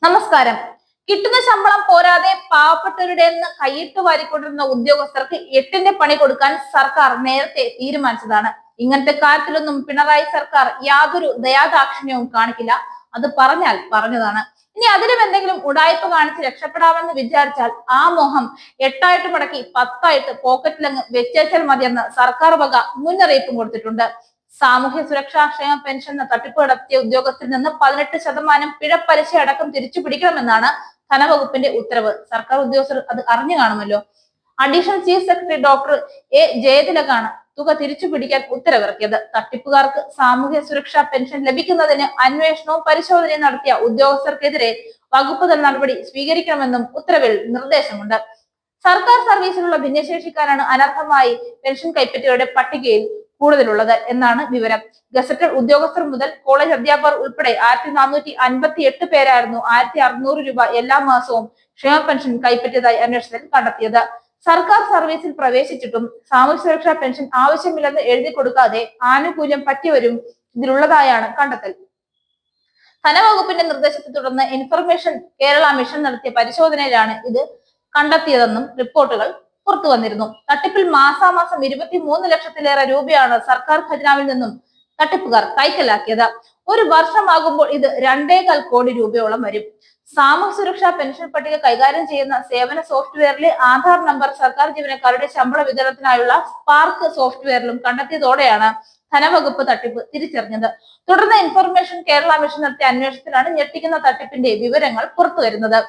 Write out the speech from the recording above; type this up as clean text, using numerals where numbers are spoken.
നമസ്കാരം. കിട്ടുന്ന ശമ്പളം പോരാതെ പാവപ്പെട്ടവരുടെ കൈയിട്ട് വാരിക്കൊണ്ടിരുന്ന ഉദ്യോഗസ്ഥർക്ക് എട്ടിന്റെ പണി കൊടുക്കാൻ സർക്കാർ നേരത്തെ തീരുമാനിച്ചതാണ്. ഇങ്ങനത്തെ കാര്യത്തിലൊന്നും പിണറായി സർക്കാർ യാതൊരു ദയാദാക്ഷിണ്യവും കാണിക്കില്ല. അത് പറഞ്ഞാൽ പറഞ്ഞതാണ്. ഇനി അതിലും എന്തെങ്കിലും ഉടായ്പ കാണിച്ച് രക്ഷപ്പെടാമെന്ന് വിചാരിച്ചാൽ ആ മോഹം എട്ടായിട്ട് മടക്കി 10ആയിട്ട് പോക്കറ്റിലങ്ങ് വെച്ചേച്ചാൽ മതിയെന്ന് സർക്കാർ വക മുന്നറിയിപ്പും കൊടുത്തിട്ടുണ്ട്. സാമൂഹ്യ സുരക്ഷാ ക്ഷേമ പെൻഷൻ തട്ടിപ്പ് നടത്തിയ ഉദ്യോഗസ്ഥരിൽ നിന്ന് 18% പിഴപ്പലിശ അടക്കം തിരിച്ചു പിടിക്കണമെന്നാണ് ധനവകുപ്പിന്റെ ഉത്തരവ്. സർക്കാർ ഉദ്യോഗസ്ഥർ അത് അറിഞ്ഞു കാണുമല്ലോ. അഡീഷണൽ ചീഫ് സെക്രട്ടറി ഡോക്ടർ ജയതിലകാണ് തുക തിരിച്ചു പിടിക്കാൻ ഉത്തരവിറക്കിയത്. തട്ടിപ്പുകാർക്ക് സാമൂഹ്യ സുരക്ഷാ പെൻഷൻ ലഭിക്കുന്നതിന് അന്വേഷണവും പരിശോധനയും നടത്തിയ ഉദ്യോഗസ്ഥർക്കെതിരെ വകുപ്പ് തല നടപടി സ്വീകരിക്കണമെന്നും ഉത്തരവിൽ നിർദ്ദേശമുണ്ട്. സർക്കാർ സർവീസിലുള്ള ഭിന്നശേഷിക്കാരാണ് അനർഹമായി പെൻഷൻ കൈപ്പറ്റിയവരുടെ പട്ടികയിൽ കൂടുതലുള്ളത് എന്നാണ് വിവരം. ഗസറ്റഡ് ഉദ്യോഗസ്ഥർ മുതൽ കോളേജ് അധ്യാപകർ ഉൾപ്പെടെ 1458 പേരായിരുന്നു 1600 രൂപ എല്ലാ മാസവും ക്ഷേമ പെൻഷൻ കൈപ്പറ്റിയതായി അന്വേഷണത്തിൽ കണ്ടെത്തിയത്. സർക്കാർ സർവീസിൽ പ്രവേശിച്ചിട്ടും സാമൂഹ്യ സുരക്ഷാ പെൻഷൻ ആവശ്യമില്ലെന്ന് എഴുതി കൊടുക്കാതെ ആനുകൂല്യം പറ്റിയവരും ഇതിലുള്ളതായാണ് കണ്ടെത്തൽ. ധനവകുപ്പിന്റെ നിർദ്ദേശത്തെ തുടർന്ന് ഇൻഫർമേഷൻ കേരള മിഷൻ നടത്തിയ പരിശോധനയിലാണ് ഇത് കണ്ടെത്തിയതെന്നും റിപ്പോർട്ടുകൾ പുറത്തു വന്നിരുന്നു. തട്ടിപ്പിൽ മാസാമാസം 23 ലക്ഷത്തിലേറെ രൂപയാണ് സർക്കാർ ഖജനാവിൽ നിന്നും തട്ടിപ്പുകാർ കൈക്കലാക്കിയത്. ഒരു വർഷമാകുമ്പോൾ ഇത് 2.25 കോടി രൂപയോളം വരും. സാമൂഹ്യ സുരക്ഷാ പെൻഷൻ പട്ടിക കൈകാര്യം ചെയ്യുന്ന സേവന സോഫ്റ്റ്വെയറിലെ ആധാർ നമ്പർ സർക്കാർ ജീവനക്കാരുടെ ശമ്പള വിതരണത്തിനായുള്ള സ്പാർക്ക് സോഫ്റ്റ്വെയറിലും കണ്ടെത്തിയതോടെയാണ് ധനവകുപ്പ് തട്ടിപ്പ് തിരിച്ചറിഞ്ഞത്. തുടർന്ന് ഇൻഫർമേഷൻ കേരള മിഷൻ നടത്തിയ അന്വേഷണത്തിലാണ് ഞെട്ടിക്കുന്ന തട്ടിപ്പിന്റെ വിവരങ്ങൾ പുറത്തുവരുന്നത്.